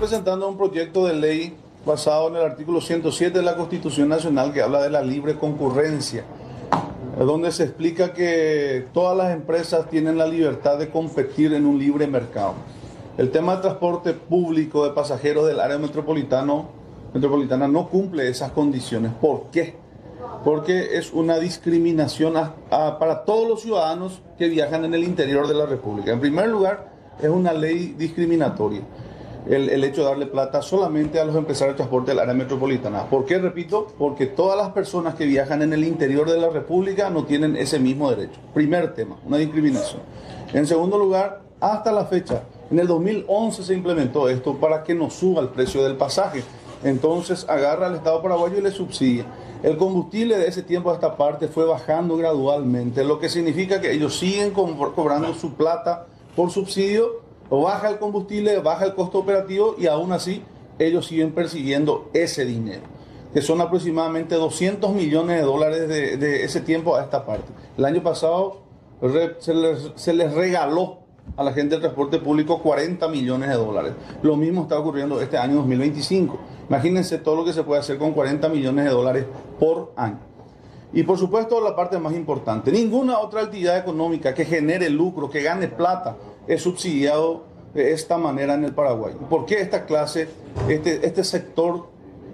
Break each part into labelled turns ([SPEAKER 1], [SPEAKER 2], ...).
[SPEAKER 1] presentando un proyecto de ley basado en el artículo 107 de la Constitución Nacional que habla de la libre concurrencia, donde se explica que todas las empresas tienen la libertad de competir en un libre mercado. El tema del transporte público de pasajeros del área metropolitana no cumple esas condiciones. ¿Por qué? Porque es una discriminación para todos los ciudadanos que viajan en el interior de la República. En primer lugar, es una ley discriminatoria el hecho de darle plata solamente a los empresarios de transporte del área metropolitana. ¿Por qué? Repito, porque todas las personas que viajan en el interior de la República no tienen ese mismo derecho. Primer tema, una discriminación. En segundo lugar, hasta la fecha, en el 2011 se implementó esto para que no suba el precio del pasaje. Entonces agarra al Estado paraguayo y le subsidia. El combustible de ese tiempo a esta parte fue bajando gradualmente, lo que significa que ellos siguen cobrando su plata por subsidio. Baja el combustible, baja el costo operativo y aún así ellos siguen persiguiendo ese dinero, que son aproximadamente 200 millones de dólares de ese tiempo a esta parte. El año pasado se les regaló a la gente del transporte público 40 millones de dólares. Lo mismo está ocurriendo este año 2025. Imagínense todo lo que se puede hacer con 40 millones de dólares por año. Y por supuesto la parte más importante, ninguna otra actividad económica que genere lucro, que gane plata, es subsidiado de esta manera en el Paraguay. ¿Por qué esta clase, este sector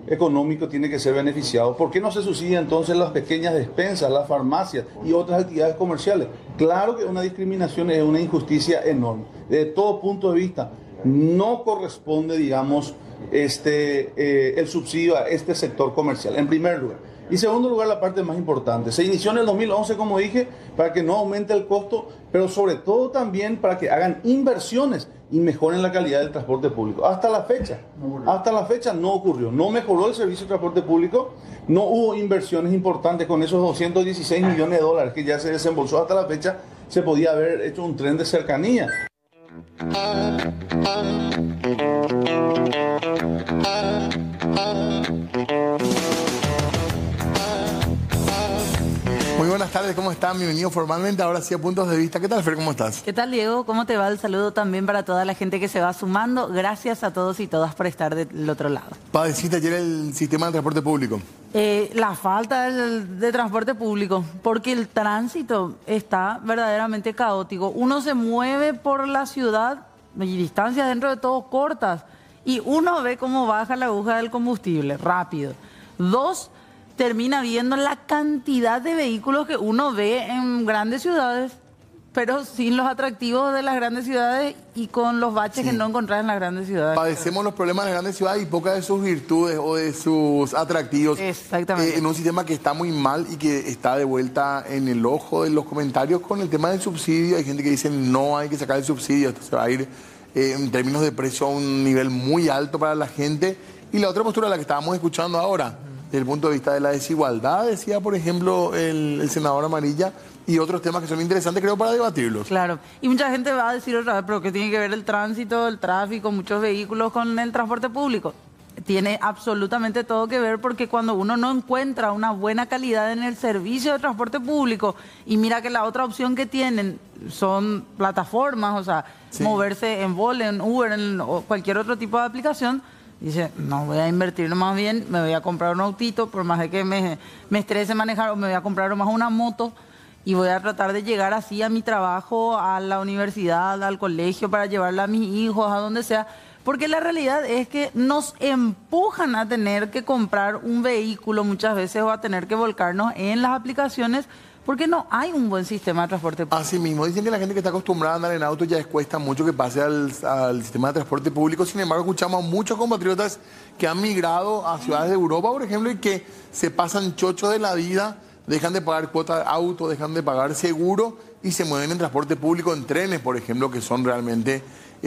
[SPEAKER 1] económico tiene que ser beneficiado? ¿Por qué no se subsidia entonces las pequeñas despensas, las farmacias y otras actividades comerciales? Claro que una discriminación es una injusticia enorme. Desde todo punto de vista, no corresponde, digamos, el subsidio a este sector comercial, en primer lugar. Y en segundo lugar, la parte más importante, se inició en el 2011, como dije, para que no aumente el costo, pero sobre todo también para que hagan inversiones y mejoren la calidad del transporte público. Hasta la fecha no ocurrió, no mejoró el servicio de transporte público, no hubo inversiones importantes con esos 216 millones de dólares que ya se desembolsó hasta la fecha, se podía haber hecho un tren de cercanía.
[SPEAKER 2] Muy buenas tardes, ¿cómo están? Bienvenidos formalmente ahora sí a Puntos de Vista. ¿Qué tal, Fer? ¿Cómo estás?
[SPEAKER 3] ¿Qué tal, Diego? ¿Cómo te va? El saludo también para toda la gente que se va sumando. Gracias a todos y todas por estar del otro lado.
[SPEAKER 2] ¿Padeciste ayer el sistema de transporte público?
[SPEAKER 3] La falta de transporte público, porque el tránsito está verdaderamente caótico. Uno se mueve por la ciudad y distancias dentro de todo cortas y uno ve cómo baja la aguja del combustible rápido. Dos, termina viendo la cantidad de vehículos que uno ve en grandes ciudades, pero sin los atractivos de las grandes ciudades y con los baches que no encontrás en las grandes ciudades.
[SPEAKER 2] Padecemos los problemas de las grandes ciudades y pocas de sus virtudes o de sus atractivos.
[SPEAKER 3] Exactamente.
[SPEAKER 2] En un sistema que está muy mal y que está de vuelta en el ojo de los comentarios con el tema del subsidio. Hay gente que dice no hay que sacar el subsidio, esto se va a ir en términos de precio a un nivel muy alto para la gente. Y la otra postura, la que estábamos escuchando ahora, desde el punto de vista de la desigualdad, decía, por ejemplo, el senador Amarilla, y otros temas que son interesantes, creo, para debatirlos.
[SPEAKER 3] Claro, y mucha gente va a decir otra vez, pero ¿qué tiene que ver el tránsito, el tráfico, muchos vehículos con el transporte público? Tiene absolutamente todo que ver, porque cuando uno no encuentra una buena calidad en el servicio de transporte público, y mira que la otra opción que tienen son plataformas, o sea, moverse en Bolt, en Uber, o cualquier otro tipo de aplicación, dice, no, voy a invertir más bien, me voy a comprar un autito, por más de que me estrese manejar, o me voy a comprar más una moto, y voy a tratar de llegar así a mi trabajo, a la universidad, al colegio, para llevarla a mis hijos, a donde sea. Porque la realidad es que nos empujan a tener que comprar un vehículo muchas veces o a tener que volcarnos en las aplicaciones porque no hay un buen sistema de transporte público.
[SPEAKER 2] Así mismo, dicen que la gente que está acostumbrada a andar en auto ya les cuesta mucho que pase al sistema de transporte público. Sin embargo, escuchamos a muchos compatriotas que han migrado a ciudades de Europa, por ejemplo, y que se pasan chocho de la vida, dejan de pagar cuota de auto, dejan de pagar seguro y se mueven en transporte público, en trenes, por ejemplo, que son realmente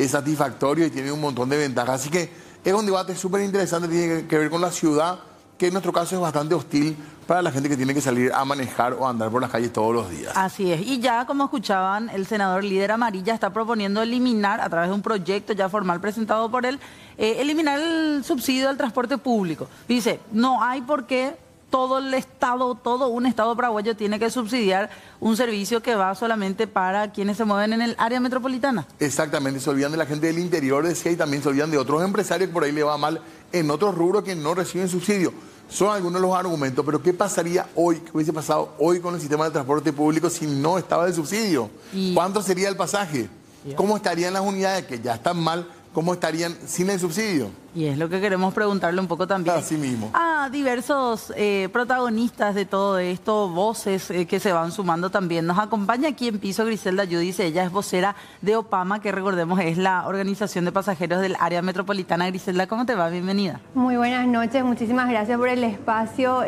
[SPEAKER 2] satisfactorios y tienen un montón de ventajas. Así que es un debate súper interesante, tiene que ver con la ciudad, que en nuestro caso es bastante hostil para la gente que tiene que salir a manejar o a andar por las calles todos los días.
[SPEAKER 3] Así es. Y ya, como escuchaban, el senador líder Amarilla está proponiendo eliminar, a través de un proyecto ya formal presentado por él, eliminar el subsidio al transporte público. Dice, no hay por qué todo el Estado, todo un Estado paraguayo tiene que subsidiar un servicio que va solamente para quienes se mueven en el área metropolitana.
[SPEAKER 2] Exactamente, se olvidan de la gente del interior, decía, y también se olvidan de otros empresarios que por ahí le va mal en otros rubros que no reciben subsidio. Son algunos de los argumentos, pero ¿qué pasaría hoy, qué hubiese pasado hoy con el sistema de transporte público si no estaba el subsidio? ¿Cuánto sería el pasaje? ¿Cómo estarían las unidades que ya están mal? ¿Cómo estarían sin el subsidio?
[SPEAKER 3] Y es lo que queremos preguntarle un poco también.
[SPEAKER 2] Así mismo.
[SPEAKER 3] A diversos protagonistas de todo esto, voces que se van sumando también. Nos acompaña aquí en piso Griselda Yudice, ella es vocera de OPAMA, que recordemos es la organización de pasajeros del área metropolitana. Griselda, ¿cómo te va? Bienvenida.
[SPEAKER 4] Muy buenas noches, muchísimas gracias por el espacio.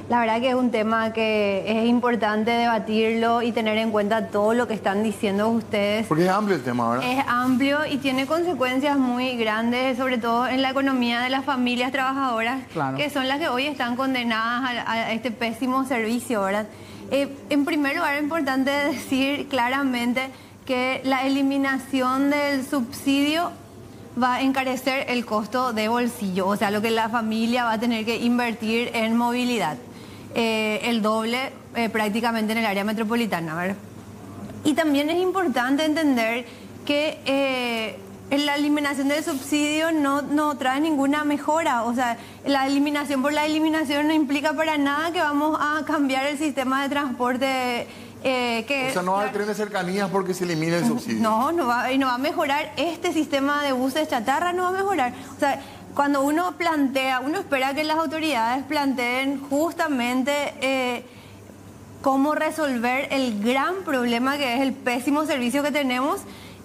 [SPEAKER 4] La verdad que es un tema que es importante debatirlo y tener en cuenta todo lo que están diciendo ustedes.
[SPEAKER 2] Porque es amplio el tema, ¿verdad?
[SPEAKER 4] Es amplio y tiene consecuencias muy grandes, sobre todo en la economía de las familias trabajadoras, claro, que son las que hoy están condenadas a este pésimo servicio, ¿verdad? En primer lugar, es importante decir claramente que la eliminación del subsidio va a encarecer el costo de bolsillo, o sea, lo que la familia va a tener que invertir en movilidad, el doble prácticamente en el área metropolitana, ¿verdad? Y también es importante entender que la eliminación del subsidio no trae ninguna mejora. O sea, la eliminación por la eliminación no implica para nada que vamos a cambiar el sistema de transporte.
[SPEAKER 2] O sea, no va a haber tren de cercanías porque se elimina el subsidio.
[SPEAKER 4] No va a mejorar este sistema de buses chatarra, no va a mejorar. O sea, cuando uno espera que las autoridades planteen justamente cómo resolver el gran problema que es el pésimo servicio que tenemos.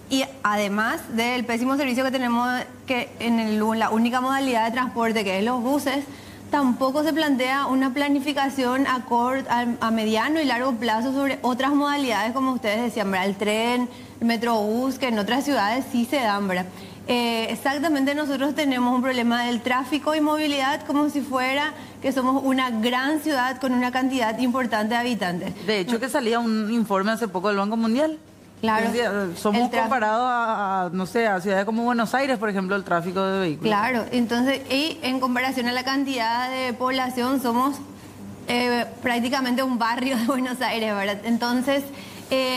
[SPEAKER 4] Y además del pésimo servicio que tenemos que en la única modalidad de transporte, que es los buses, tampoco se plantea una planificación a mediano y largo plazo sobre otras modalidades, como ustedes decían, ¿verdad? El tren, el metrobús, que en otras ciudades sí se dan, ¿verdad? Exactamente, nosotros tenemos un problema del tráfico y movilidad como si fuera que somos una gran ciudad con una cantidad importante de habitantes.
[SPEAKER 3] De hecho, que salía un informe hace poco del Banco Mundial.
[SPEAKER 4] Claro.
[SPEAKER 3] Somos comparados a, no sé, a ciudades como Buenos Aires, por ejemplo, el tráfico de vehículos.
[SPEAKER 4] Claro, entonces, y en comparación a la cantidad de población, somos prácticamente un barrio de Buenos Aires, ¿verdad? Entonces,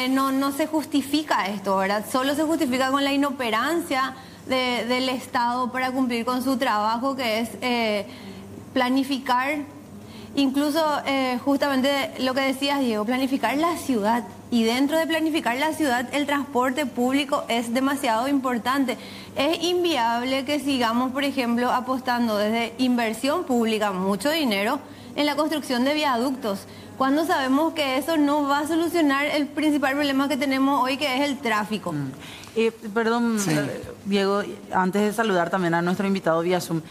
[SPEAKER 4] no se justifica esto, ¿verdad? Solo se justifica con la inoperancia del Estado para cumplir con su trabajo, que es planificar, incluso justamente lo que decías, Diego, planificar la ciudad. Y dentro de planificar la ciudad, el transporte público es demasiado importante. Es inviable que sigamos, por ejemplo, apostando desde inversión pública, mucho dinero, en la construcción de viaductos, cuando sabemos que eso no va a solucionar el principal problema que tenemos hoy, que es el tráfico.
[SPEAKER 3] Perdón, sí. Diego, antes de saludar también a nuestro invitado vía Zoom.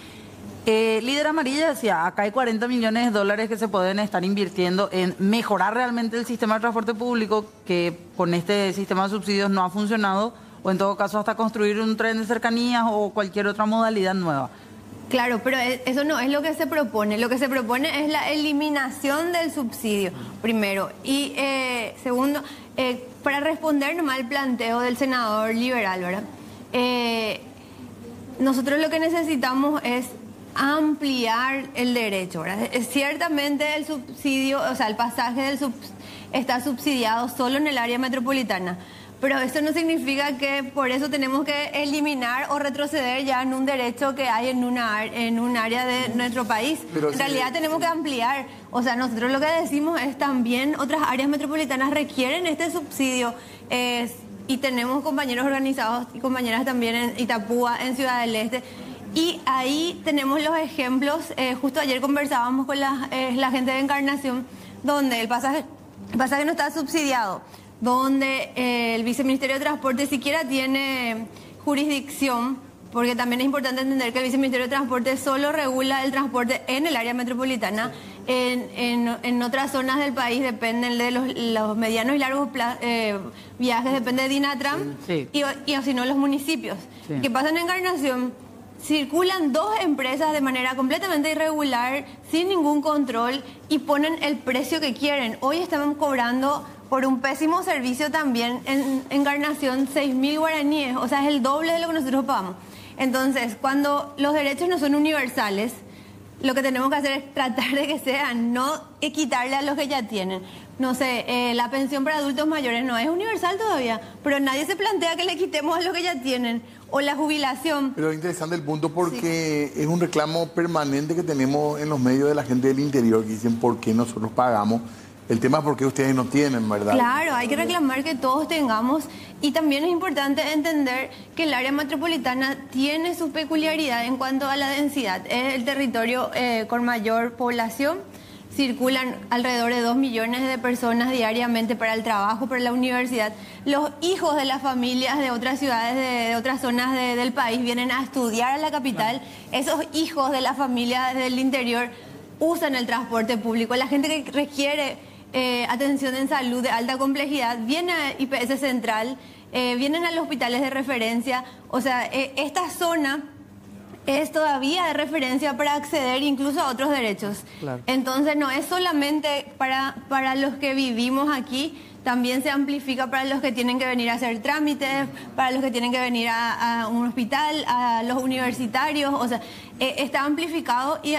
[SPEAKER 3] Líder Amarilla decía, acá hay 40 millones de dólares que se pueden estar invirtiendo en mejorar realmente el sistema de transporte público, que con este sistema de subsidios no ha funcionado, o en todo caso hasta construir un tren de cercanías o cualquier otra modalidad nueva.
[SPEAKER 4] Claro, pero eso no es lo que se propone. Lo que se propone es la eliminación del subsidio, primero. Y segundo, para responder nomás al planteo del senador liberal, ¿verdad? Nosotros lo que necesitamos es ampliar el derecho, ¿verdad? Ciertamente el subsidio, o sea, el pasaje está subsidiado solo en el área metropolitana, pero eso no significa que por eso tenemos que eliminar o retroceder ya en un derecho que hay en un área de nuestro país. Pero en realidad tenemos que ampliar. O sea, nosotros lo que decimos es también otras áreas metropolitanas requieren este subsidio. Y tenemos compañeros organizados y compañeras también en Itapúa, en Ciudad del Este. Y ahí tenemos los ejemplos. Justo ayer conversábamos con la gente de Encarnación, donde el pasaje no está subsidiado, donde el Viceministerio de Transporte siquiera tiene jurisdicción, porque también es importante entender que el Viceministerio de Transporte solo regula el transporte en el área metropolitana. En otras zonas del país dependen de los medianos y largos viajes, depende de DINATRAM, sí. y o si no los municipios. Sí. ¿Qué pasa en Encarnación? Circulan dos empresas de manera completamente irregular, sin ningún control, y ponen el precio que quieren. Hoy están cobrando por un pésimo servicio también en Encarnación 6.000 guaraníes, o sea, es el doble de lo que nosotros pagamos. Entonces, cuando los derechos no son universales, lo que tenemos que hacer es tratar de que sea, no quitarle a los que ya tienen. No sé, la pensión para adultos mayores no es universal todavía, pero nadie se plantea que le quitemos a los que ya tienen. O la jubilación.
[SPEAKER 2] Pero es interesante el punto porque es un reclamo permanente que tenemos en los medios de la gente del interior que dicen por qué nosotros pagamos. El tema es por qué ustedes no tienen, ¿verdad?
[SPEAKER 4] Claro, hay que reclamar que todos tengamos, y también es importante entender que el área metropolitana tiene su peculiaridad en cuanto a la densidad. Es el territorio con mayor población. Circulan alrededor de 2 millones de personas diariamente para el trabajo, para la universidad. Los hijos de las familias de otras ciudades, de otras zonas del país, vienen a estudiar a la capital. Esos hijos de las familias del interior usan el transporte público. La gente que requiere atención en salud de alta complejidad viene a IPS Central, vienen a los hospitales de referencia. O sea, esta zona es todavía de referencia para acceder incluso a otros derechos. Claro. Entonces no es solamente para los que vivimos aquí, también se amplifica para los que tienen que venir a hacer trámites, para los que tienen que venir a un hospital, a los universitarios. O sea, está amplificado y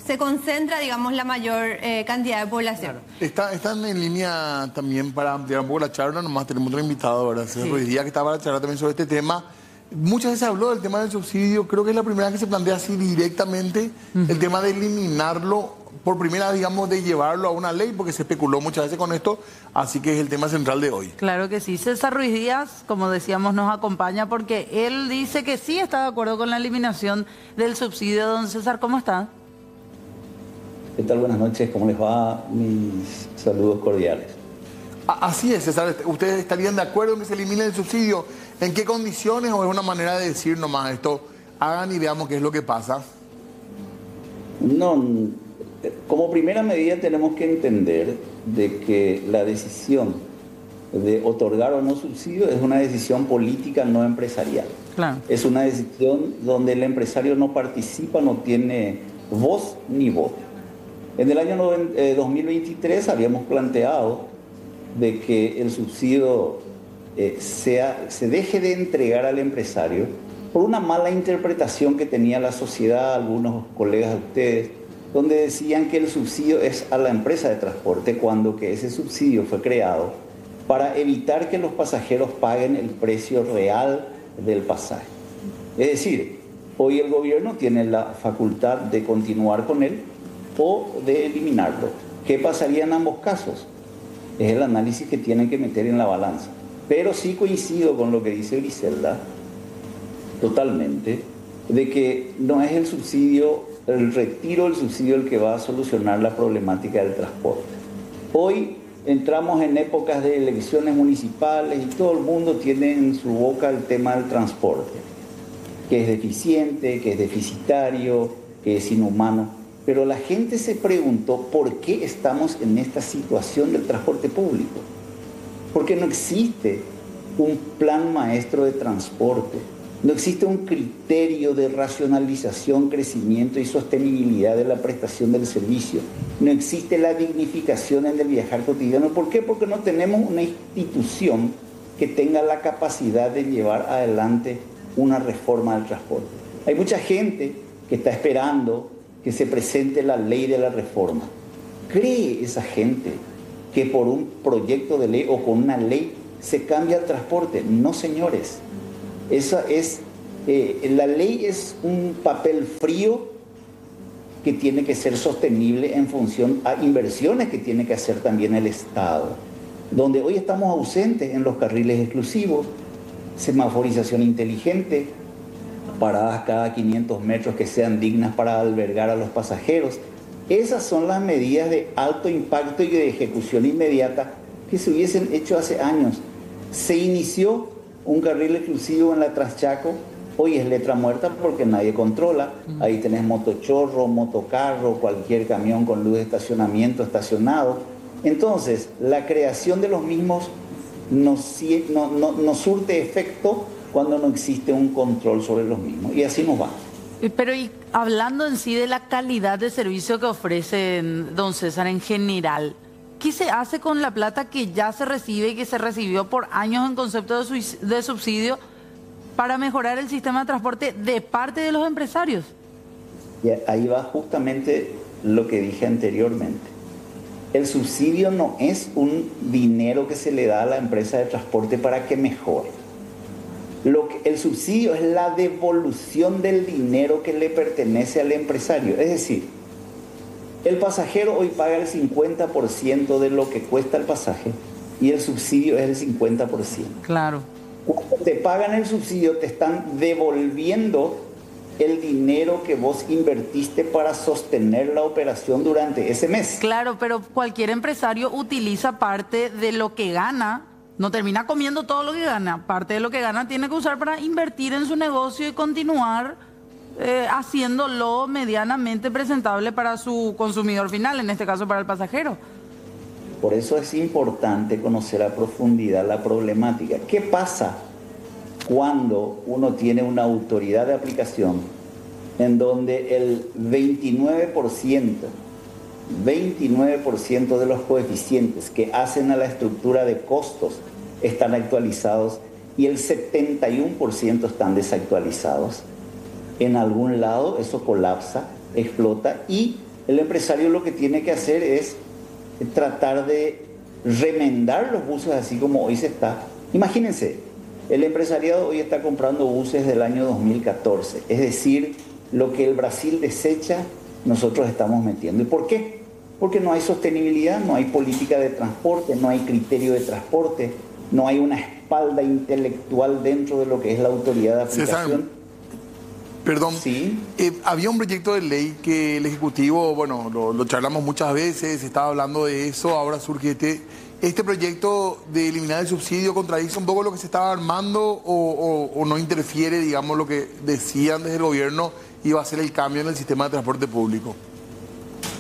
[SPEAKER 4] se concentra, digamos, la mayor cantidad de población.
[SPEAKER 2] Claro. Están en línea también para ampliar un poco la charla, nomás tenemos otro invitado, ¿verdad? Sí. Ruiz Díaz, que estaba para charlar también sobre este tema. Muchas veces habló del tema del subsidio, creo que es la primera vez que se plantea así directamente, el tema de eliminarlo, por primera vez, digamos, de llevarlo a una ley, porque se especuló muchas veces con esto, así que es el tema central de hoy.
[SPEAKER 3] Claro que sí. César Ruiz Díaz, como decíamos, nos acompaña porque él dice que sí está de acuerdo con la eliminación del subsidio. Don César, ¿cómo está?
[SPEAKER 5] ¿Qué tal? Buenas noches, ¿cómo les va? Mis saludos cordiales.
[SPEAKER 2] Así es, César, ¿ustedes estarían de acuerdo en que se elimine el subsidio? ¿En qué condiciones o es una manera de decir nomás esto? Hagan y veamos qué es lo que pasa.
[SPEAKER 5] No, como primera medida tenemos que entender de que la decisión de otorgar o no subsidio es una decisión política, no empresarial. Claro. Es una decisión donde el empresario no participa, no tiene voz ni voto. En el año 2023 habíamos planteado de que el subsidio se deje de entregar al empresario por una mala interpretación que tenía la sociedad, algunos colegas de ustedes, donde decían que el subsidio es a la empresa de transporte, cuando que ese subsidio fue creado para evitar que los pasajeros paguen el precio real del pasaje. Es decir, hoy el gobierno tiene la facultad de continuar con él o de eliminarlo. ¿Qué pasaría en ambos casos? Es el análisis que tienen que meter en la balanza. Pero sí coincido con lo que dice Griselda, totalmente, de que no es el subsidio, el retiro del subsidio el que va a solucionar la problemática del transporte. Hoy entramos en épocas de elecciones municipales y todo el mundo tiene en su boca el tema del transporte, que es deficiente, que es deficitario, que es inhumano. Pero la gente se preguntó por qué estamos en esta situación del transporte público. Porque no existe un plan maestro de transporte, no existe un criterio de racionalización, crecimiento y sostenibilidad de la prestación del servicio, no existe la dignificación en el viajar cotidiano. ¿Por qué? Porque no tenemos una institución que tenga la capacidad de llevar adelante una reforma del transporte. Hay mucha gente que está esperando que se presente la ley de la reforma. ¿Cree esa gente que por un proyecto de ley o con una ley se cambia el transporte? No, señores. La ley es un papel frío que tiene que ser sostenible en función a inversiones que tiene que hacer también el Estado. Donde hoy estamos ausentes en los carriles exclusivos, semaforización inteligente, paradas cada 500 metros que sean dignas para albergar a los pasajeros. Esas son las medidas de alto impacto y de ejecución inmediata que se hubiesen hecho hace años. Se inició un carril exclusivo en la Transchaco, hoy es letra muerta porque nadie controla. Ahí tenés motochorro, motocarro, cualquier camión con luz de estacionamiento estacionado. Entonces, la creación de los mismos no surte efecto cuando no existe un control sobre los mismos. Y así nos va.
[SPEAKER 3] Pero y hablando en sí de la calidad de servicio que ofrece don César en general, ¿qué se hace con la plata que ya se recibe y que se recibió por años en concepto de subsidio para mejorar el sistema de transporte de parte de los empresarios?
[SPEAKER 5] Y ahí va justamente lo que dije anteriormente. El subsidio no es un dinero que se le da a la empresa de transporte para que mejore. El subsidio es la devolución del dinero que le pertenece al empresario. Es decir, el pasajero hoy paga el 50% de lo que cuesta el pasaje y el subsidio es el 50%.
[SPEAKER 3] Claro.
[SPEAKER 5] Cuando te pagan el subsidio, te están devolviendo el dinero que vos invertiste para sostener la operación durante ese mes.
[SPEAKER 3] Claro, pero cualquier empresario utiliza parte de lo que gana, no termina comiendo todo lo que gana, parte de lo que gana tiene que usar para invertir en su negocio y continuar haciéndolo medianamente presentable para su consumidor final, en este caso para el pasajero.
[SPEAKER 5] Por eso es importante conocer a profundidad la problemática. ¿Qué pasa cuando uno tiene una autoridad de aplicación en donde el 29% de los coeficientes que hacen a la estructura de costos están actualizados y el 71% están desactualizados? En algún lado eso colapsa, explota, y el empresario lo que tiene que hacer es tratar de remendar los buses así como hoy se está. Imagínense, el empresariado hoy está comprando buses del año 2014, es decir, lo que el Brasil desecha, nosotros estamos metiendo. ¿Y por qué? Porque no hay sostenibilidad, no hay política de transporte, no hay criterio de transporte, no hay una espalda intelectual dentro de lo que es la autoridad de aplicación.
[SPEAKER 2] César, perdón,
[SPEAKER 5] sí.
[SPEAKER 2] Había un proyecto de ley que el Ejecutivo, bueno, lo charlamos muchas veces, estaba hablando de eso, ahora surge este proyecto de eliminar el subsidio. ¿Contradice un poco lo que se estaba armando o no interfiere, digamos, lo que decían desde el gobierno iba a ser el cambio en el sistema de transporte público?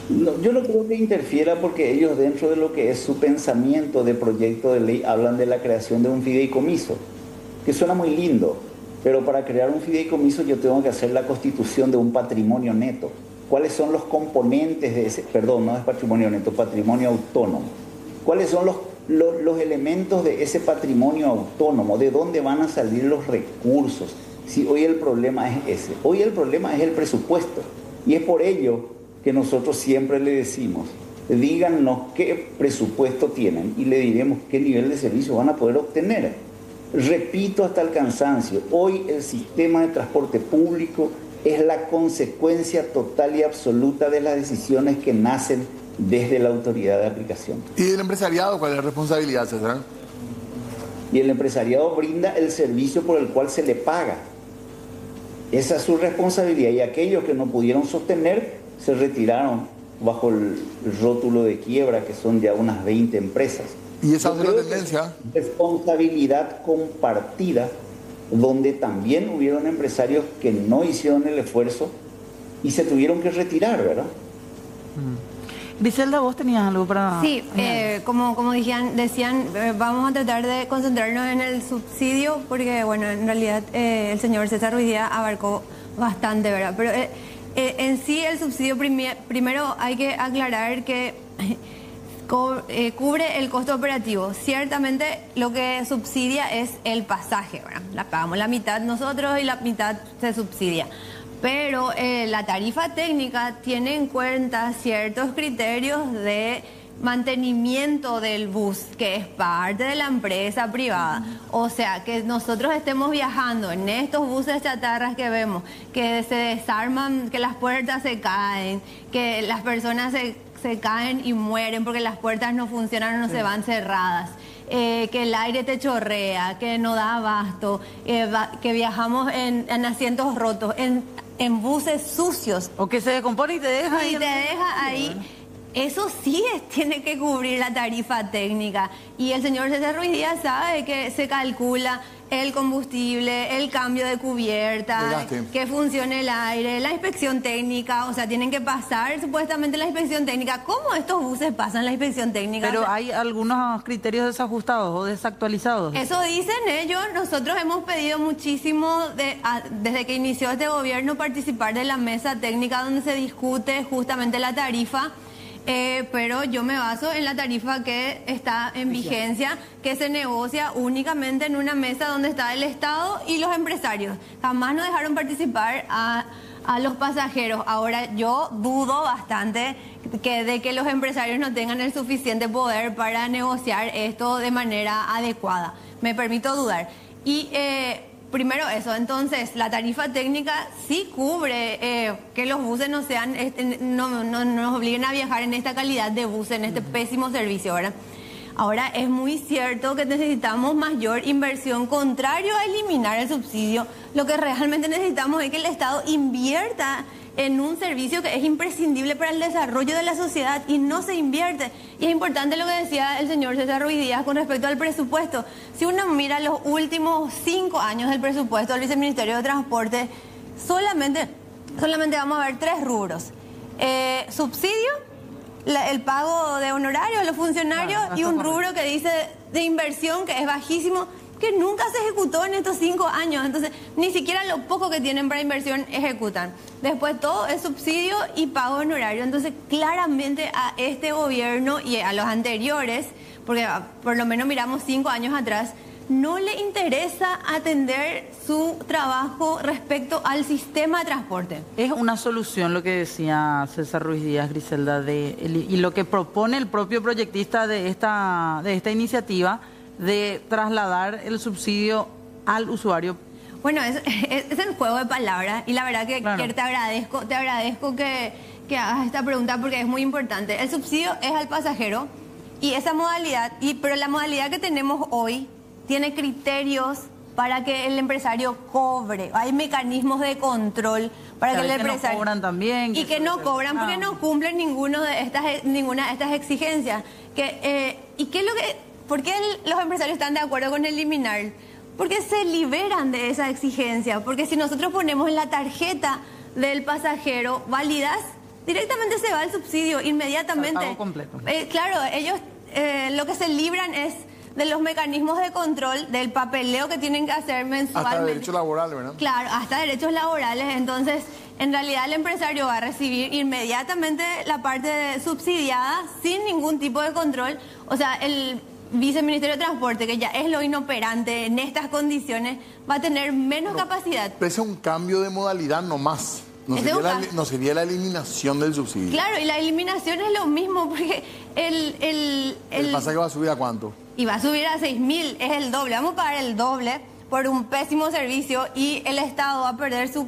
[SPEAKER 5] No, yo no creo que interfiera, porque ellos, dentro de lo que es su pensamiento de proyecto de ley, hablan de la creación de un fideicomiso, que suena muy lindo, pero para crear un fideicomiso yo tengo que hacer la constitución de un patrimonio neto. ¿Cuáles son los componentes de ese? Perdón, no es patrimonio neto, patrimonio autónomo. ¿Cuáles son los elementos de ese patrimonio autónomo? ¿De dónde van a salir los recursos? Si hoy el problema es ese. Hoy el problema es el presupuesto. Y es por ello que nosotros siempre le decimos, díganos qué presupuesto tienen y le diremos qué nivel de servicio van a poder obtener. Repito hasta el cansancio, hoy el sistema de transporte público es la consecuencia total y absoluta de las decisiones que nacen desde la autoridad de aplicación.
[SPEAKER 2] ¿Y del empresariado cuál es la responsabilidad, César?
[SPEAKER 5] Y el empresariado brinda el servicio por el cual se le paga. Esa es su responsabilidad, y aquellos que no pudieron sostener se retiraron bajo el rótulo de quiebra, que son ya unas 20 empresas.
[SPEAKER 2] ¿Y esa es la tendencia?
[SPEAKER 5] Responsabilidad compartida, donde también hubieron empresarios que no hicieron el esfuerzo y se tuvieron que retirar, ¿verdad?
[SPEAKER 3] Griselda, vos tenías algo para...
[SPEAKER 4] Sí, como decían, vamos a tratar de concentrarnos en el subsidio, porque, bueno, en realidad el señor César Ruiz Díaz abarcó bastante, ¿verdad? Pero en sí el subsidio, primero hay que aclarar que cubre el costo operativo. Ciertamente lo que subsidia es el pasaje, ¿verdad? La pagamos la mitad nosotros y la mitad se subsidia. Pero la tarifa técnica tiene en cuenta ciertos criterios de mantenimiento del bus, que es parte de la empresa privada. O sea, que nosotros estemos viajando en estos buses chatarras que vemos, que se desarman, que las puertas se caen, que las personas se caen y mueren porque las puertas no funcionan o no se van cerradas. Que el aire te chorrea, que no da abasto, que viajamos en asientos rotos, en buses sucios.
[SPEAKER 3] O que se descompone y te deja ahí.
[SPEAKER 4] Y te deja ahí. Eso sí tiene que cubrir la tarifa técnica. Y el señor César Ruiz Díaz sabe que se calcula el combustible, el cambio de cubierta, que funcione el aire, la inspección técnica. O sea, tienen que pasar supuestamente la inspección técnica. ¿Cómo estos buses pasan la inspección técnica?
[SPEAKER 3] Pero
[SPEAKER 4] o sea,
[SPEAKER 3] hay algunos criterios desajustados o desactualizados.
[SPEAKER 4] Eso dicen ellos. Nosotros hemos pedido muchísimo desde que inició este gobierno participar de la mesa técnica donde se discute justamente la tarifa. Pero yo me baso en la tarifa que está en vigencia, que se negocia únicamente en una mesa donde está el Estado y los empresarios. Jamás nos dejaron participar a a los pasajeros. Ahora, yo dudo bastante de que los empresarios no tengan el suficiente poder para negociar esto de manera adecuada. Me permito dudar. Y primero eso, entonces, la tarifa técnica sí cubre que los buses no sean, no nos obliguen a viajar en esta calidad de bus, en este pésimo servicio, ¿verdad? Ahora, es muy cierto que necesitamos mayor inversión, contrario a eliminar el subsidio. Lo que realmente necesitamos es que el Estado invierta en un servicio que es imprescindible para el desarrollo de la sociedad y no se invierte. Y es importante lo que decía el señor César Ruiz Díaz con respecto al presupuesto. Si uno mira los últimos 5 años del presupuesto del Viceministerio de Transporte, solamente vamos a ver 3 rubros. Subsidio, el pago de honorarios a los funcionarios, claro, y un rubro que dice de inversión que es bajísimo, que nunca se ejecutó en estos 5 años. Entonces, ni siquiera lo poco que tienen para inversión ejecutan. Después todo es subsidio y pago de honorario. Entonces, claramente a este gobierno y a los anteriores, porque por lo menos miramos 5 años atrás, no le interesa atender su trabajo respecto al sistema de transporte.
[SPEAKER 3] Es una solución lo que decía César Ruiz Díaz, Griselda, y lo que propone el propio proyectista de esta iniciativa, de trasladar el subsidio al usuario.
[SPEAKER 4] Bueno, es el juego de palabras, y la verdad que, claro, que te agradezco que hagas esta pregunta porque es muy importante. El subsidio es al pasajero y esa modalidad, pero la modalidad que tenemos hoy tiene criterios para que el empresario cobre. Hay mecanismos de control para que el empresario...
[SPEAKER 3] no cobran también.
[SPEAKER 4] Y que no cobran porque no cumplen ninguna de estas exigencias. ¿Y qué es lo que...? ¿Por qué los empresarios están de acuerdo con eliminar? Porque se liberan de esa exigencia. Porque si nosotros ponemos en la tarjeta del pasajero válidas, directamente se va el subsidio inmediatamente.
[SPEAKER 3] El pago completo.
[SPEAKER 4] Claro, ellos lo que se libran es de los mecanismos de control, del papeleo que tienen que hacer mensualmente.
[SPEAKER 2] Hasta derechos laborales, ¿verdad?
[SPEAKER 4] Claro, hasta derechos laborales. Entonces, en realidad el empresario va a recibir inmediatamente la parte subsidiada sin ningún tipo de control. O sea, el Viceministerio de Transporte, que ya es lo inoperante en estas condiciones, va a tener menos capacidad.
[SPEAKER 2] Pero es un cambio de modalidad nomás. No sería la eliminación del subsidio.
[SPEAKER 4] Claro, y la eliminación es lo mismo, porque el
[SPEAKER 2] pasaje va a subir ¿a cuánto?
[SPEAKER 4] Y va a subir a 6.000, es el doble. Vamos a pagar el doble por un pésimo servicio y el Estado va a perder su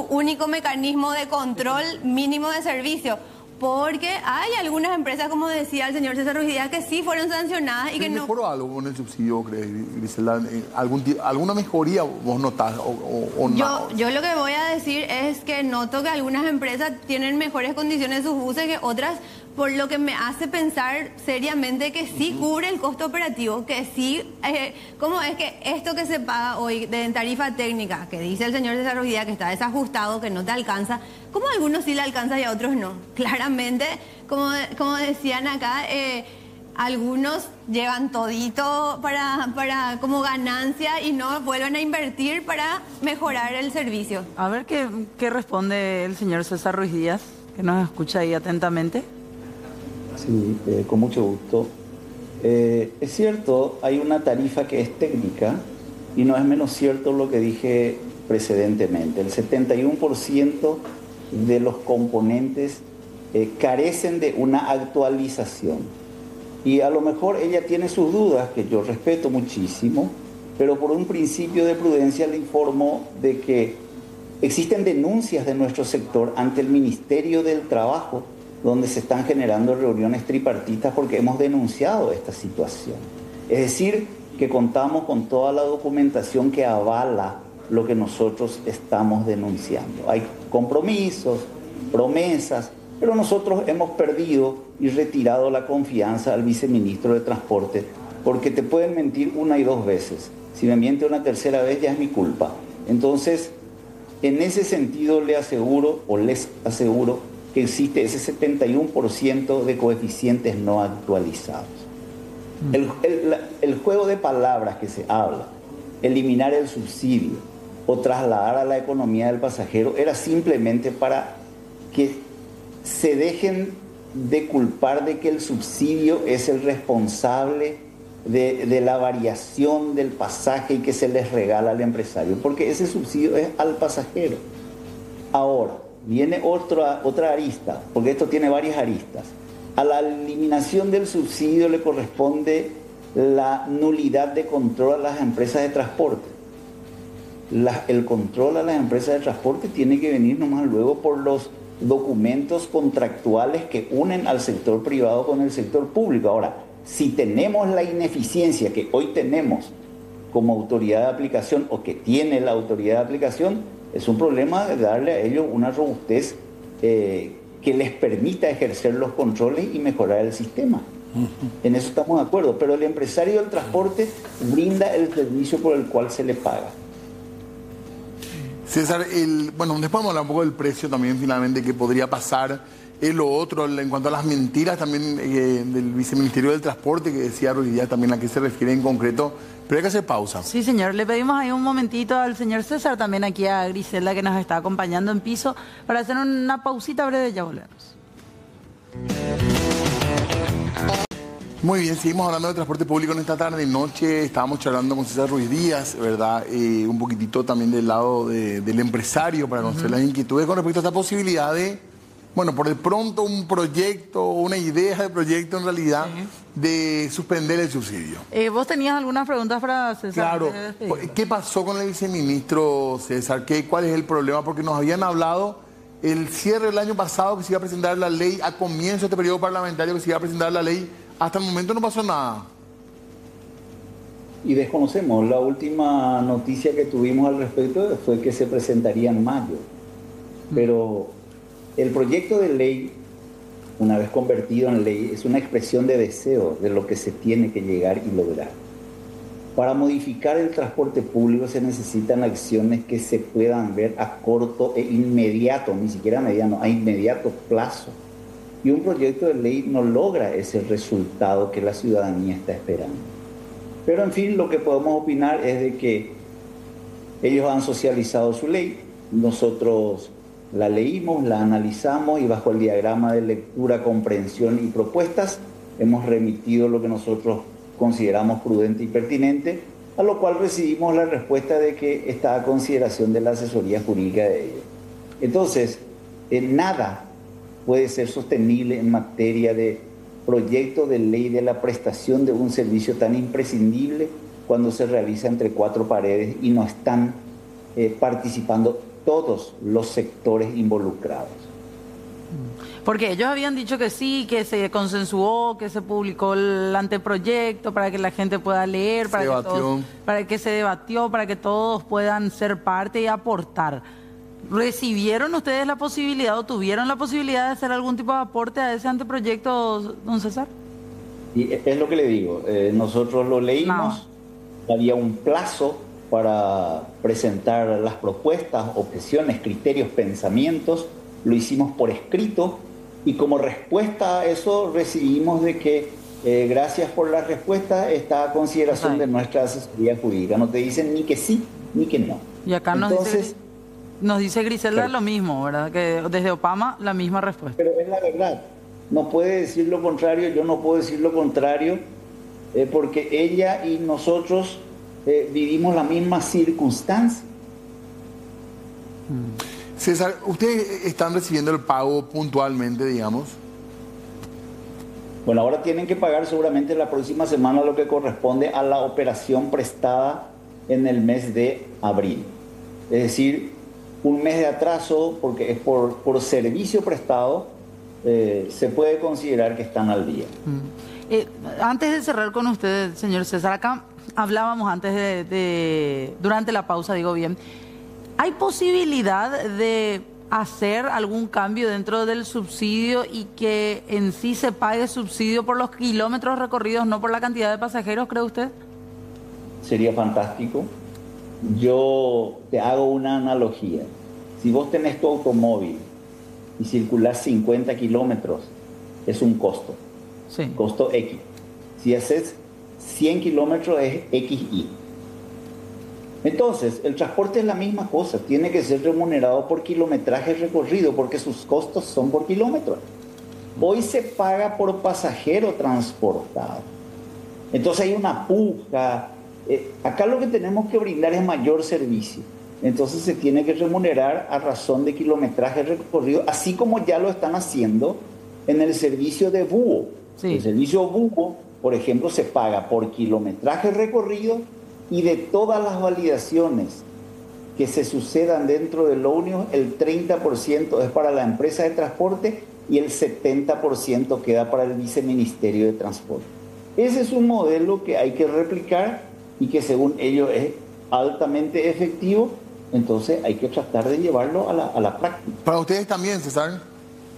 [SPEAKER 4] único mecanismo de control mínimo de servicio. Porque hay algunas empresas, como decía el señor César Ruiz Díaz, que sí fueron sancionadas y que no...
[SPEAKER 2] ¿Mejoró algo con el subsidio, crees, Griselda? ¿Alguna mejoría vos notás o no?
[SPEAKER 4] Yo lo que voy a decir es que noto que algunas empresas tienen mejores condiciones en sus buses que otras, por lo que me hace pensar seriamente que sí cubre el costo operativo, que sí... ¿Cómo es que esto que se paga hoy de tarifa técnica, que dice el señor César Ruiz Díaz que está desajustado, que no te alcanza, cómo a algunos sí le alcanza y a otros no? Claramente, como decían acá, algunos llevan todito para como ganancia y no vuelven a invertir para mejorar el servicio.
[SPEAKER 3] A ver qué responde el señor César Ruiz Díaz, que nos escucha ahí atentamente.
[SPEAKER 5] Sí, con mucho gusto. Es cierto, hay una tarifa que es técnica y no es menos cierto lo que dije precedentemente. El 71% de los componentes carecen de una actualización. Y a lo mejor ella tiene sus dudas, que yo respeto muchísimo, pero por un principio de prudencia le informo de que existen denuncias de nuestro sector ante el Ministerio del Trabajo, donde se están generando reuniones tripartitas porque hemos denunciado esta situación. Es decir, que contamos con toda la documentación que avala lo que nosotros estamos denunciando. Hay compromisos, promesas, pero nosotros hemos perdido y retirado la confianza al viceministro de Transporte, porque te pueden mentir 1 y 2 veces. Si me miente una tercera vez ya es mi culpa. Entonces, en ese sentido les aseguro que existe ese 71% de coeficientes no actualizados. El juego de palabras que se habla, eliminar el subsidio o trasladar a la economía del pasajero, era simplemente para que se dejen de culpar de que el subsidio es el responsable de la variación del pasaje y que se les regala al empresario, porque ese subsidio es al pasajero. Ahora, viene otra arista, porque esto tiene varias aristas. A la eliminación del subsidio le corresponde la nulidad de control a las empresas de transporte. El control a las empresas de transporte tiene que venir nomás luego por los documentos contractuales que unen al sector privado con el sector público. Ahora, si tenemos la ineficiencia que hoy tenemos como autoridad de aplicación o que tiene la autoridad de aplicación, es un problema de darle a ellos una robustez que les permita ejercer los controles y mejorar el sistema. En eso estamos de acuerdo, pero el empresario del transporte brinda el servicio por el cual se le paga.
[SPEAKER 2] César, bueno, después vamos a hablar un poco del precio también finalmente que podría pasar. Lo otro, en cuanto a las mentiras también del Viceministerio del Transporte, que decía Ruiz Díaz también a qué se refiere en concreto, pero hay que hacer pausa.
[SPEAKER 3] Sí, señor, le pedimos ahí un momentito al señor César, también aquí a Griselda que nos está acompañando en piso, para hacer una pausita breve, ya volvemos.
[SPEAKER 2] Muy bien, seguimos hablando de transporte público en esta tarde y noche. Estábamos charlando con César Ruiz Díaz, ¿verdad? Un poquitito también del lado del empresario para conocer las inquietudes con respecto a esta posibilidad de, bueno, por de pronto un proyecto, una idea de proyecto en realidad, de suspender el subsidio.
[SPEAKER 3] ¿Vos tenías algunas preguntas para César?
[SPEAKER 2] Claro. ¿Qué pasó con el viceministro César? ¿Cuál es el problema? Porque nos habían hablado el cierre del año pasado que se iba a presentar la ley, a comienzo de este periodo parlamentario que se iba a presentar la ley. Hasta el momento no pasó nada.
[SPEAKER 5] Y desconocemos. La última noticia que tuvimos al respecto fue que se presentaría en mayo. Pero el proyecto de ley, una vez convertido en ley, es una expresión de deseo de lo que se tiene que llegar y lograr. Para modificar el transporte público se necesitan acciones que se puedan ver a corto e inmediato, ni siquiera mediano, a inmediato plazo. Y un proyecto de ley no logra ese resultado que la ciudadanía está esperando. Pero en fin, lo que podemos opinar es de que ellos han socializado su ley, nosotros la leímos, la analizamos y bajo el diagrama de lectura, comprensión y propuestas hemos remitido lo que nosotros consideramos prudente y pertinente, a lo cual recibimos la respuesta de que está a consideración de la asesoría jurídica de ellos. Entonces, nada puede ser sostenible en materia de proyecto de ley de la prestación de un servicio tan imprescindible cuando se realiza entre cuatro paredes y no están participando todos los sectores involucrados.
[SPEAKER 3] Porque ellos habían dicho que sí, que se consensuó, que se publicó el anteproyecto para que la gente pueda leer, para que se debatió, para que todos puedan ser parte y aportar. ¿Recibieron ustedes la posibilidad o tuvieron la posibilidad de hacer algún tipo de aporte a ese anteproyecto, don César?
[SPEAKER 5] Y es lo que le digo, nosotros lo leímos, había un plazo para presentar las propuestas, objeciones, criterios, pensamientos, lo hicimos por escrito y como respuesta a eso recibimos de que gracias por la respuesta está a consideración de nuestra asesoría jurídica. No te dicen ni que sí ni que no.
[SPEAKER 3] Y acá nos dice Griselda lo mismo, ¿verdad? Que desde Opama la misma respuesta.
[SPEAKER 5] Pero es la verdad. No puede decir lo contrario, yo no puedo decir lo contrario, porque ella y nosotros vivimos la misma circunstancia.
[SPEAKER 2] César, ¿ustedes están recibiendo el pago puntualmente, digamos?
[SPEAKER 5] Bueno, ahora tienen que pagar seguramente la próxima semana lo que corresponde a la operación prestada en el mes de abril. Es decir, un mes de atraso, porque es por servicio prestado, se puede considerar que están al día.
[SPEAKER 3] Antes de cerrar con usted, señor César, acá hablábamos antes durante la pausa, digo bien, ¿hay posibilidad de hacer algún cambio dentro del subsidio y que en sí se pague subsidio por los kilómetros recorridos, no por la cantidad de pasajeros, cree usted?
[SPEAKER 5] Sería fantástico. Yo te hago una analogía. Si vos tenés tu automóvil y circulás 50 kilómetros, es un costo.
[SPEAKER 3] Sí.
[SPEAKER 5] Costo X. Si haces 100 kilómetros es XY. Entonces, el transporte es la misma cosa. Tiene que ser remunerado por kilometraje recorrido porque sus costos son por kilómetro. Hoy se paga por pasajero transportado. Entonces hay una puja. Acá lo que tenemos que brindar es mayor servicio. entonces se tiene que remunerar a razón de kilometraje recorrido, así como ya lo están haciendo en el servicio de búho.
[SPEAKER 3] Sí.
[SPEAKER 5] El servicio búho, por ejemplo, se paga por kilometraje recorrido y de todas las validaciones que se sucedan dentro del ómnibus, el 30% es para la empresa de transporte y el 70% queda para el viceministerio de transporte. Ese es un modelo que hay que replicar y que según ellos es altamente efectivo, entonces hay que tratar de llevarlo a la práctica.
[SPEAKER 2] Para ustedes también, César,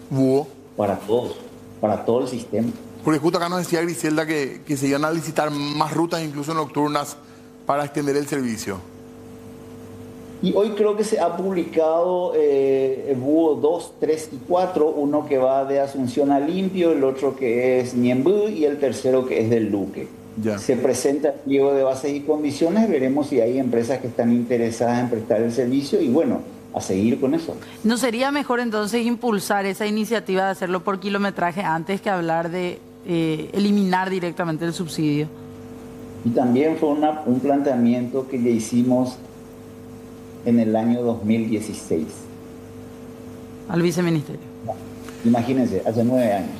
[SPEAKER 2] búho.
[SPEAKER 5] Para todos, para todo el sistema.
[SPEAKER 2] Porque justo acá nos decía Griselda que se iban a licitar más rutas, incluso nocturnas, para extender el servicio.
[SPEAKER 5] Y hoy creo que se ha publicado el búho 2, 3 y 4, uno que va de Asunción a Limpio, el otro que es Ñemby y el tercero que es del Luque.
[SPEAKER 2] Ya.
[SPEAKER 5] Se presenta el pliego de bases y condiciones, veremos si hay empresas que están interesadas en prestar el servicio y bueno, a seguir con eso.
[SPEAKER 3] ¿No sería mejor entonces impulsar esa iniciativa de hacerlo por kilometraje antes que hablar de eliminar directamente el subsidio?
[SPEAKER 5] Y también fue un planteamiento que ya hicimos en el año 2016.
[SPEAKER 3] Al viceministerio.
[SPEAKER 5] Imagínense, hace 9 años.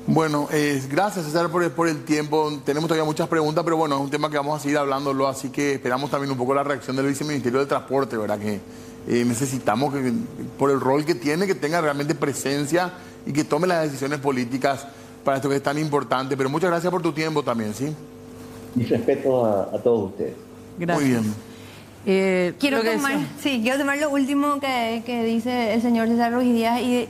[SPEAKER 2] Bueno, gracias César por el tiempo. Tenemos todavía muchas preguntas, pero bueno, es un tema que vamos a seguir hablándolo, así que esperamos también un poco la reacción del viceministerio de Transporte, ¿verdad? Que necesitamos que, por el rol que tiene, que tenga realmente presencia y que tome las decisiones políticas para esto que es tan importante. Pero muchas gracias por tu tiempo también, ¿sí?
[SPEAKER 5] Mi respeto a todos ustedes.
[SPEAKER 3] Gracias.
[SPEAKER 2] Muy bien.
[SPEAKER 4] Quiero tomar lo último que dice el señor César Ruiz Díaz y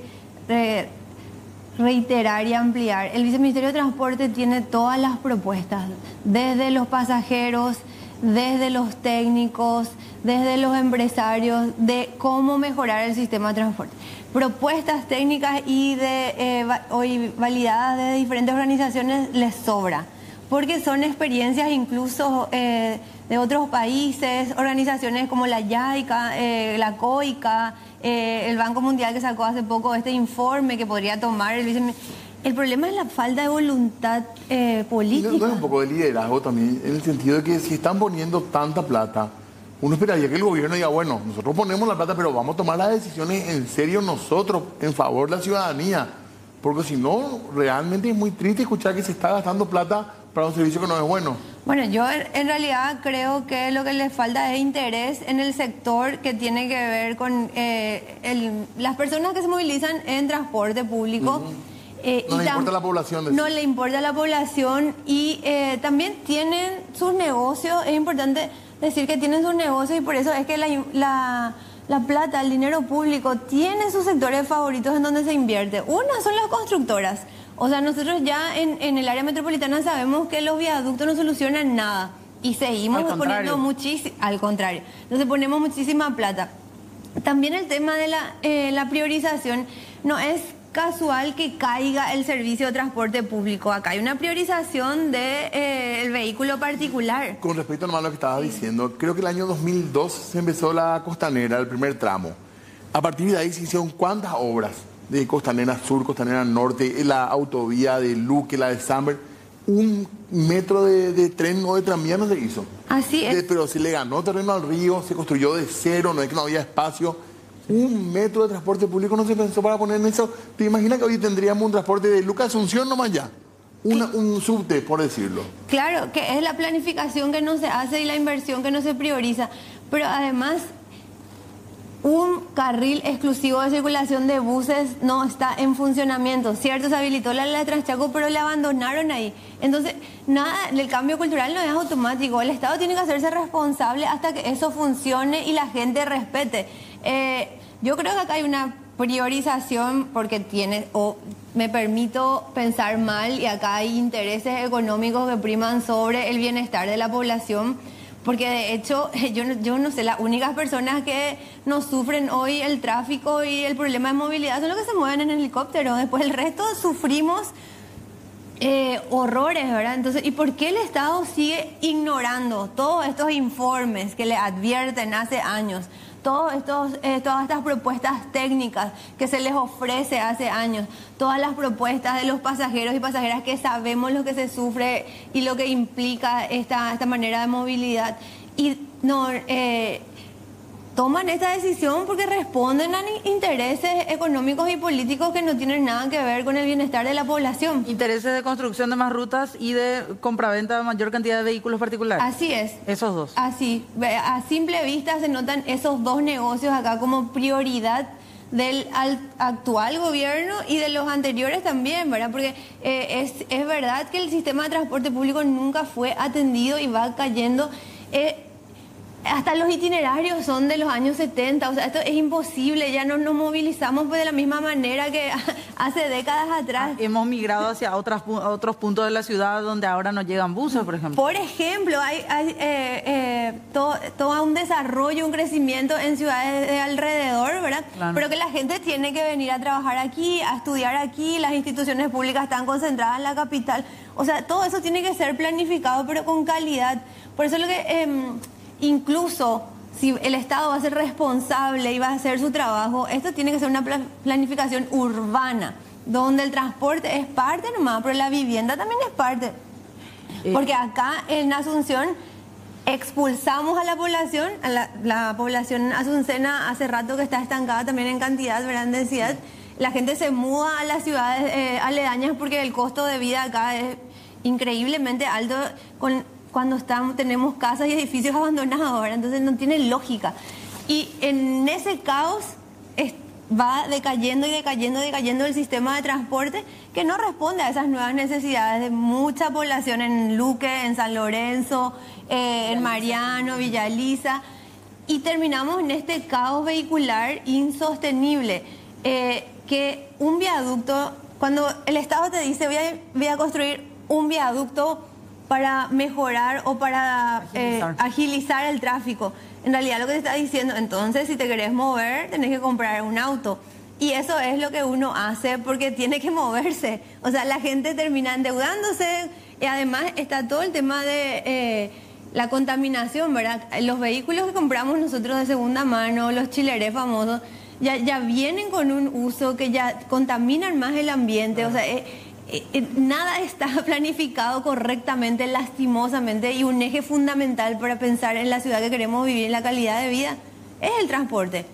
[SPEAKER 4] reiterar y ampliar. El Viceministerio de Transporte tiene todas las propuestas, desde los pasajeros, desde los técnicos, desde los empresarios, de cómo mejorar el sistema de transporte. Propuestas técnicas y hoy validadas de diferentes organizaciones les sobra, porque son experiencias incluso de otros países, organizaciones como la YAICA, la COICA, el Banco Mundial que sacó hace poco este informe que podría tomar el viceministerio. El problema es la falta de voluntad política.
[SPEAKER 2] No es un poco de liderazgo también, en el sentido de que si están poniendo tanta plata, uno esperaría que el gobierno diga, bueno, nosotros ponemos la plata, pero vamos a tomar las decisiones en serio nosotros, en favor de la ciudadanía. Porque si no, realmente es muy triste escuchar que se está gastando plata para un servicio que no es bueno.
[SPEAKER 4] Bueno, yo en realidad creo que lo que les falta es interés en el sector que tiene que ver con las personas que se movilizan en transporte público.
[SPEAKER 2] No le importa la población.
[SPEAKER 4] No le importa la población y también tienen sus negocios. Es importante decir que tienen sus negocios y por eso es que la plata, el dinero público, tiene sus sectores favoritos en donde se invierte. Una son las constructoras. O sea, nosotros ya en el área metropolitana sabemos que los viaductos no solucionan nada y seguimos poniendo muchísimo, al contrario, entonces ponemos muchísima plata. También el tema de la priorización, no es casual que caiga el servicio de transporte público. Acá hay una priorización del vehículo particular.
[SPEAKER 2] Con respecto a lo que estabas diciendo, creo que el año 2002 se empezó la Costanera, el primer tramo. A partir de ahí se hicieron ¿cuántas obras? De Costanera Sur, Costanera Norte, la autovía de Luque, la de Samber. Un metro de tren o de tranvía no se hizo.
[SPEAKER 4] Así es.
[SPEAKER 2] Pero se le ganó terreno al río, se construyó de cero, no es que no había espacio. Un metro de transporte público no se pensó para poner en eso. ¿Te imaginas que hoy tendríamos un transporte de Luque a Asunción nomás ya? Un subte, por decirlo.
[SPEAKER 4] Claro, que es la planificación que no se hace y la inversión que no se prioriza. Pero además, un carril exclusivo de circulación de buses no está en funcionamiento. Cierto, se habilitó la de Transchaco, pero la abandonaron ahí. Entonces, nada, el cambio cultural no es automático. El Estado tiene que hacerse responsable hasta que eso funcione y la gente respete. Yo creo que acá hay una priorización porque me permito pensar mal y acá hay intereses económicos que priman sobre el bienestar de la población. Porque de hecho, yo no sé, las únicas personas que nos sufren hoy el tráfico y el problema de movilidad son los que se mueven en helicóptero. Después el resto sufrimos horrores, ¿verdad? Entonces, ¿y por qué el Estado sigue ignorando todos estos informes que le advierten hace años? Todas estas propuestas técnicas que se les ofrece hace años, todas las propuestas de los pasajeros y pasajeras que sabemos lo que se sufre y lo que implica esta manera de movilidad. Y no, toman esta decisión porque responden a intereses económicos y políticos que no tienen nada que ver con el bienestar de la población.
[SPEAKER 3] Intereses de construcción de más rutas y de compraventa de mayor cantidad de vehículos particulares.
[SPEAKER 4] Así es.
[SPEAKER 3] Esos dos.
[SPEAKER 4] Así, a simple vista se notan esos dos negocios acá como prioridad del actual gobierno y de los anteriores también, ¿verdad? Porque es verdad que el sistema de transporte público nunca fue atendido y va cayendo. Hasta los itinerarios son de los años 70, o sea, esto es imposible, ya no nos movilizamos pues de la misma manera que hace décadas atrás.
[SPEAKER 3] Hemos migrado hacia otros puntos de la ciudad donde ahora no llegan buses, por ejemplo.
[SPEAKER 4] Por ejemplo, hay todo un desarrollo, un crecimiento en ciudades de alrededor, ¿verdad?
[SPEAKER 3] Claro.
[SPEAKER 4] Pero que la gente tiene que venir a trabajar aquí, a estudiar aquí, las instituciones públicas están concentradas en la capital. O sea, todo eso tiene que ser planificado, pero con calidad. Por eso lo que... incluso si el Estado va a ser responsable y va a hacer su trabajo, esto tiene que ser una planificación urbana, donde el transporte es parte nomás, pero la vivienda también es parte. Porque acá en Asunción expulsamos a la población, la población asuncena hace rato que está estancada también en cantidad, ¿verdad? En densidad. La gente se muda a las ciudades aledañas porque el costo de vida acá es increíblemente alto cuando tenemos casas y edificios abandonados ahora, entonces no tiene lógica. Y en ese caos va decayendo y decayendo y decayendo el sistema de transporte que no responde a esas nuevas necesidades de mucha población en Luque, en San Lorenzo, en Mariano, Villa Elisa, y terminamos en este caos vehicular insostenible, que un viaducto, cuando el Estado te dice voy a construir un viaducto para mejorar o para agilizar el tráfico. En realidad lo que te está diciendo, entonces si te querés mover, tenés que comprar un auto. Y eso es lo que uno hace porque tiene que moverse. O sea, la gente termina endeudándose y además está todo el tema de la contaminación, ¿verdad? Los vehículos que compramos nosotros de segunda mano, los chilerés famosos, ya vienen con un uso que ya contaminan más el ambiente. O sea, nada está planificado correctamente, lastimosamente, y un eje fundamental para pensar en la ciudad que queremos vivir, en la calidad de vida, es el transporte.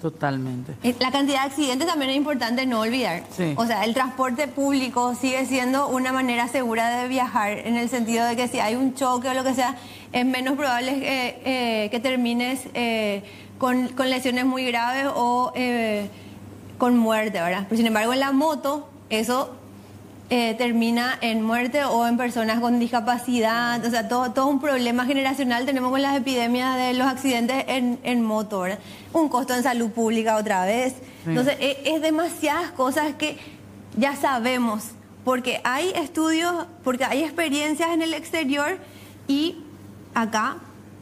[SPEAKER 3] Totalmente.
[SPEAKER 4] La cantidad de accidentes también es importante no olvidar.
[SPEAKER 3] Sí.
[SPEAKER 4] O sea, el transporte público sigue siendo una manera segura de viajar, en el sentido de que si hay un choque o lo que sea, es menos probable que termines con lesiones muy graves o con muerte, ¿verdad? Pero sin embargo, en la moto, eso termina en muerte o en personas con discapacidad. O sea, todo un problema generacional tenemos con las epidemias de los accidentes en moto, ¿verdad? Un costo en salud pública otra vez. Sí. Entonces, es demasiadas cosas que ya sabemos, porque hay estudios, porque hay experiencias en el exterior y acá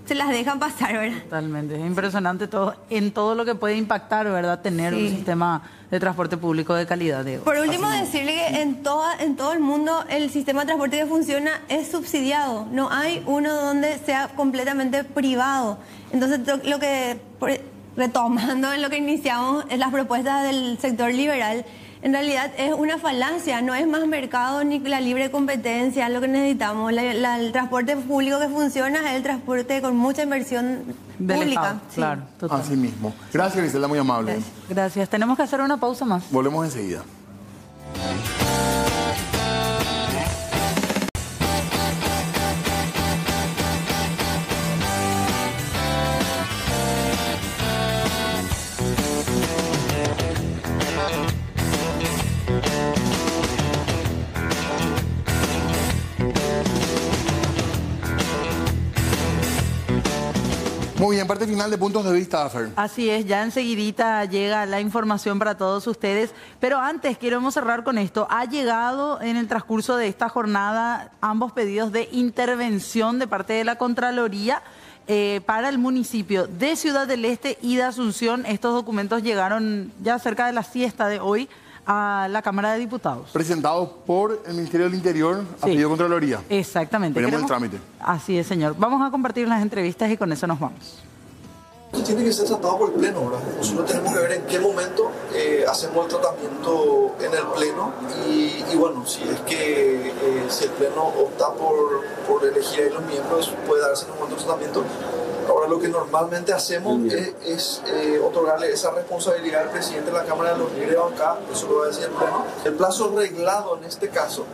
[SPEAKER 4] se las dejan pasar, ¿verdad?
[SPEAKER 3] Totalmente. Es impresionante todo lo que puede impactar, ¿verdad? Tener un sistema de transporte público de calidad.
[SPEAKER 4] Por último, decirle que en todo el mundo el sistema de transporte que funciona es subsidiado. No hay uno donde sea completamente privado. Entonces, retomando en lo que iniciamos, en las propuestas del sector liberal, en realidad es una falacia, no es más mercado ni la libre competencia lo que necesitamos. El transporte público que funciona es el transporte con mucha inversión pública.
[SPEAKER 3] Sí. Claro, total.
[SPEAKER 2] Así mismo. Gracias, Griselda, muy amable.
[SPEAKER 3] Gracias. Tenemos que hacer una pausa más.
[SPEAKER 2] Volvemos enseguida. Muy bien, parte final de Puntos de Vista, Fer.
[SPEAKER 3] Así es, ya enseguidita llega la información para todos ustedes, pero antes queremos cerrar con esto. Ha llegado en el transcurso de esta jornada ambos pedidos de intervención de parte de la Contraloría para el municipio de Ciudad del Este y de Asunción. Estos documentos llegaron ya cerca de la siesta de hoy a la Cámara de Diputados.
[SPEAKER 2] Presentados por el Ministerio del Interior a pedido de Contraloría.
[SPEAKER 3] Exactamente.
[SPEAKER 2] Veremos el trámite.
[SPEAKER 3] Así es, señor. Vamos a compartir las entrevistas y con eso nos vamos.
[SPEAKER 6] Tiene que ser tratado por el Pleno, ¿verdad? Nosotros tenemos que ver en qué momento hacemos el tratamiento en el Pleno y bueno, si es que si el Pleno opta por elegir a los miembros, puede darse en un momento de tratamiento. Ahora, lo que normalmente hacemos es otorgarle esa responsabilidad al presidente de la Cámara de los Líderes de Bancada, eso lo va a decir el Pleno. El plazo reglado en este caso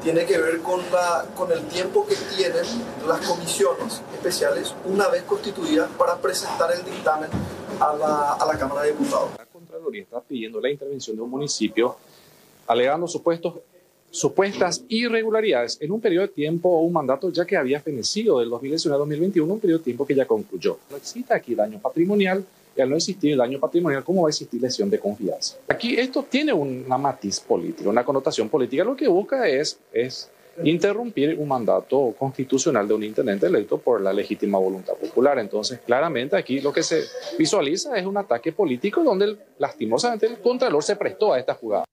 [SPEAKER 6] tiene que ver con el tiempo que tienen las comisiones especiales una vez constituidas para presentar el dictamen a la Cámara de Diputados.
[SPEAKER 7] La Contraloría está pidiendo la intervención de un municipio alegando supuestas irregularidades en un periodo de tiempo o un mandato ya que había fenecido del 2019 al 2021, un periodo de tiempo que ya concluyó. No existe aquí daño patrimonial y al no existir daño patrimonial, ¿cómo va a existir lesión de confianza? Aquí esto tiene una matiz política, una connotación política. Lo que busca es interrumpir un mandato constitucional de un intendente electo por la legítima voluntad popular. Entonces, claramente aquí lo que se visualiza es un ataque político donde lastimosamente el Contralor se prestó a esta jugada.